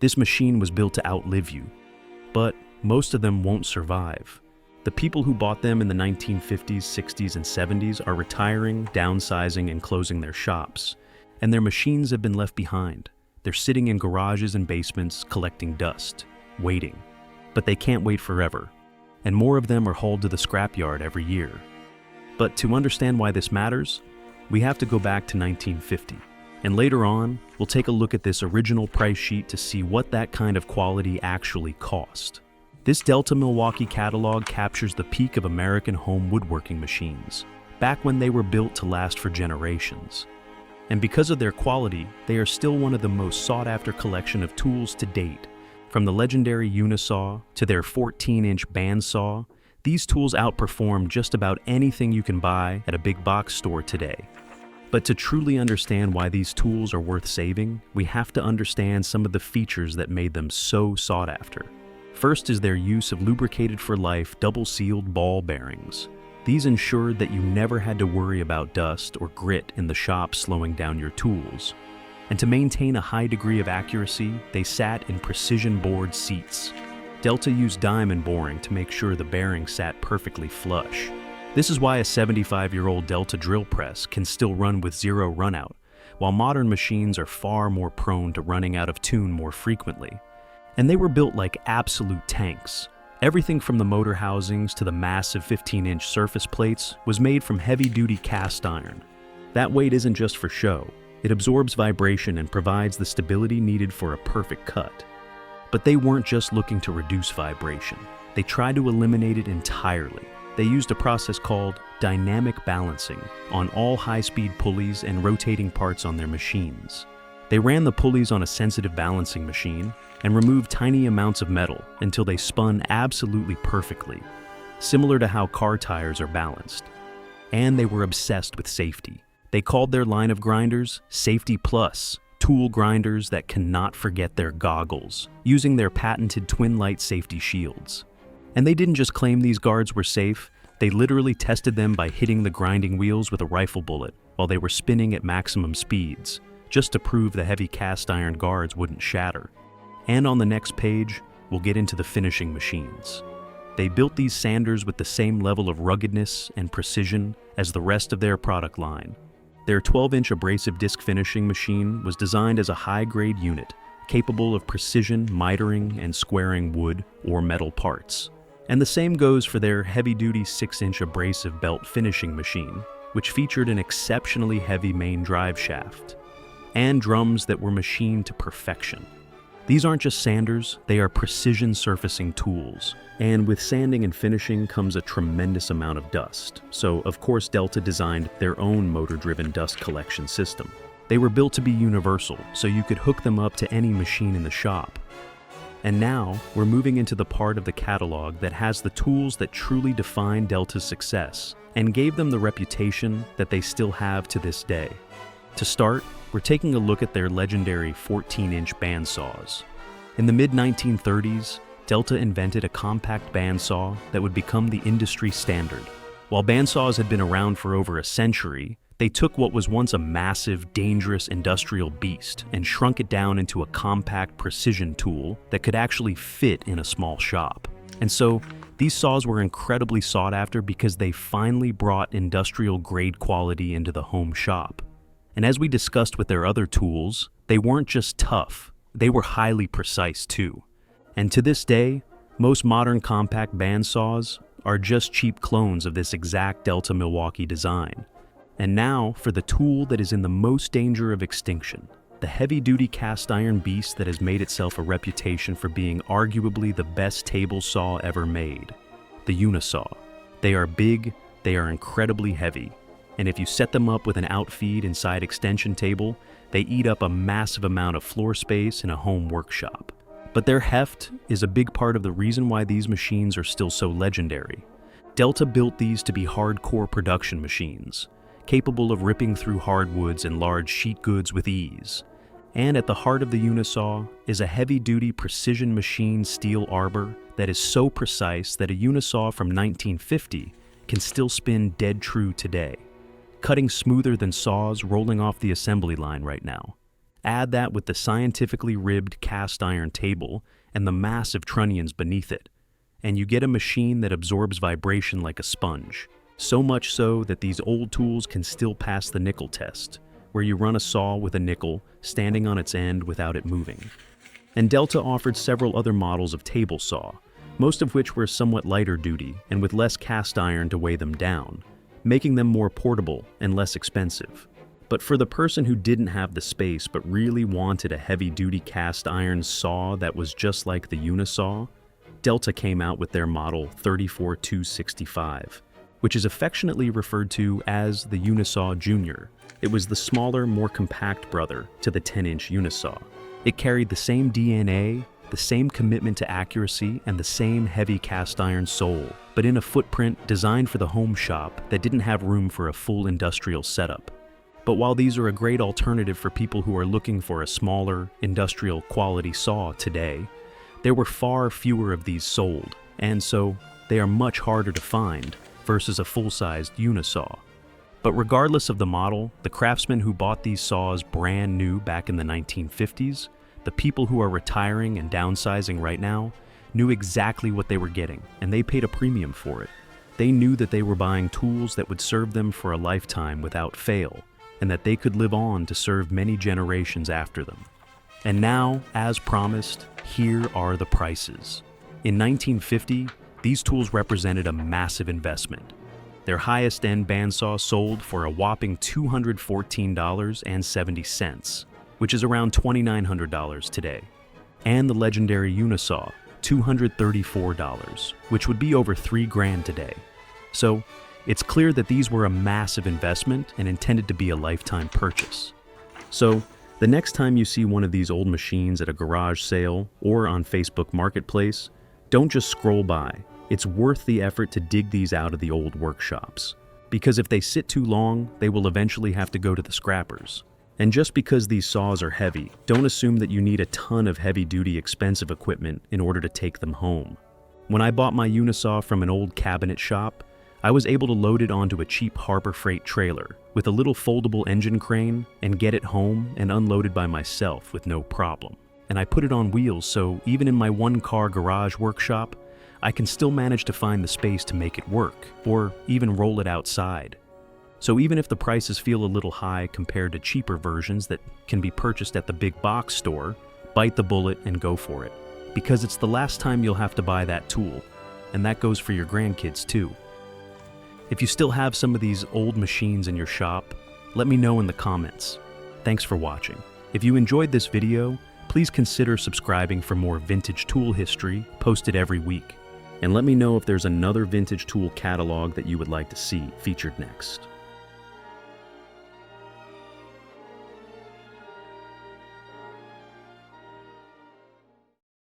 This machine was built to outlive you, but most of them won't survive. The people who bought them in the 1950s, 60s, and 70s are retiring, downsizing, and closing their shops, and their machines have been left behind. They're sitting in garages and basements collecting dust, waiting. But they can't wait forever, and more of them are hauled to the scrapyard every year. But to understand why this matters, we have to go back to 1950. And later on, we'll take a look at this original price sheet to see what that kind of quality actually cost. This Delta Milwaukee catalog captures the peak of American home woodworking machines, back when they were built to last for generations. And because of their quality, they are still one of the most sought-after collection of tools to date. From the legendary Unisaw to their 14-inch bandsaw, these tools outperform just about anything you can buy at a big box store today. But to truly understand why these tools are worth saving, we have to understand some of the features that made them so sought after. First is their use of lubricated for life double-sealed ball bearings. These ensured that you never had to worry about dust or grit in the shop slowing down your tools. And to maintain a high degree of accuracy, they sat in precision bored seats. Delta used diamond boring to make sure the bearing sat perfectly flush. This is why a 75-year-old Delta drill press can still run with zero runout, while modern machines are far more prone to running out of tune more frequently. And they were built like absolute tanks. Everything from the motor housings to the massive 15-inch surface plates was made from heavy-duty cast iron. That weight isn't just for show. It absorbs vibration and provides the stability needed for a perfect cut. But they weren't just looking to reduce vibration. They tried to eliminate it entirely. They used a process called dynamic balancing on all high-speed pulleys and rotating parts on their machines. They ran the pulleys on a sensitive balancing machine and removed tiny amounts of metal until they spun absolutely perfectly, similar to how car tires are balanced. And they were obsessed with safety. They called their line of grinders Safety Plus, tool grinders that cannot forget their goggles, using their patented twin light safety shields. And they didn't just claim these guards were safe, they literally tested them by hitting the grinding wheels with a rifle bullet while they were spinning at maximum speeds, just to prove the heavy cast iron guards wouldn't shatter. And on the next page, we'll get into the finishing machines. They built these sanders with the same level of ruggedness and precision as the rest of their product line. Their 12-inch abrasive disc finishing machine was designed as a high-grade unit, capable of precision mitering and squaring wood or metal parts. And the same goes for their heavy-duty 6-inch abrasive belt finishing machine, which featured an exceptionally heavy main drive shaft, and drums that were machined to perfection. These aren't just sanders, they are precision surfacing tools. And with sanding and finishing comes a tremendous amount of dust. So, of course, Delta designed their own motor-driven dust collection system. They were built to be universal, so you could hook them up to any machine in the shop. And now, we're moving into the part of the catalog that has the tools that truly define Delta's success and gave them the reputation that they still have to this day. To start, we're taking a look at their legendary 14-inch bandsaws. In the mid-1930s, Delta invented a compact bandsaw that would become the industry standard. While bandsaws had been around for over a century, they took what was once a massive, dangerous industrial beast and shrunk it down into a compact precision tool that could actually fit in a small shop. And so, these saws were incredibly sought after because they finally brought industrial-grade quality into the home shop. And as we discussed with their other tools, they weren't just tough, they were highly precise too. And to this day, most modern compact bandsaws are just cheap clones of this exact Delta Milwaukee design. And now for the tool that is in the most danger of extinction, the heavy-duty cast iron beast that has made itself a reputation for being arguably the best table saw ever made, the Unisaw. They are big, they are incredibly heavy, and if you set them up with an outfeed inside extension table, they eat up a massive amount of floor space in a home workshop. But their heft is a big part of the reason why these machines are still so legendary. Delta built these to be hardcore production machines, capable of ripping through hardwoods and large sheet goods with ease. And at the heart of the Unisaw is a heavy-duty precision machine steel arbor that is so precise that a Unisaw from 1950 can still spin dead true today, cutting smoother than saws rolling off the assembly line right now. Add that with the scientifically ribbed cast iron table and the massive trunnions beneath it, and you get a machine that absorbs vibration like a sponge. So much so that these old tools can still pass the nickel test, where you run a saw with a nickel standing on its end without it moving. And Delta offered several other models of table saw, most of which were somewhat lighter duty and with less cast iron to weigh them down, making them more portable and less expensive. But for the person who didn't have the space but really wanted a heavy-duty cast iron saw that was just like the Unisaw, Delta came out with their model 34265, which is affectionately referred to as the Unisaw Junior. It was the smaller, more compact brother to the 10-inch Unisaw. It carried the same DNA, the same commitment to accuracy, and the same heavy cast iron sole, but in a footprint designed for the home shop that didn't have room for a full industrial setup. But while these are a great alternative for people who are looking for a smaller, industrial quality saw today, there were far fewer of these sold, and so they are much harder to find versus a full-sized Unisaw. But regardless of the model, the craftsmen who bought these saws brand new back in the 1950s, the people who are retiring and downsizing right now, knew exactly what they were getting, and they paid a premium for it. They knew that they were buying tools that would serve them for a lifetime without fail, and that they could live on to serve many generations after them. And now, as promised, here are the prices. In 1950, these tools represented a massive investment. Their highest-end bandsaw sold for a whopping $214.70, which is around $2,900 today. And the legendary Unisaw, $234, which would be over $3,000 today. So, it's clear that these were a massive investment and intended to be a lifetime purchase. So, the next time you see one of these old machines at a garage sale or on Facebook Marketplace, don't just scroll by. It's worth the effort to dig these out of the old workshops. Because if they sit too long, they will eventually have to go to the scrappers. And just because these saws are heavy, don't assume that you need a ton of heavy-duty expensive equipment in order to take them home. When I bought my Unisaw from an old cabinet shop, I was able to load it onto a cheap Harbor Freight trailer with a little foldable engine crane and get it home and unloaded by myself with no problem. And I put it on wheels, so even in my one-car garage workshop, I can still manage to find the space to make it work, or even roll it outside. So even if the prices feel a little high compared to cheaper versions that can be purchased at the big box store, bite the bullet and go for it. Because it's the last time you'll have to buy that tool, and that goes for your grandkids too. If you still have some of these old machines in your shop, let me know in the comments. Thanks for watching. If you enjoyed this video, please consider subscribing for more vintage tool history posted every week. And let me know if there's another vintage tool catalog that you would like to see featured next.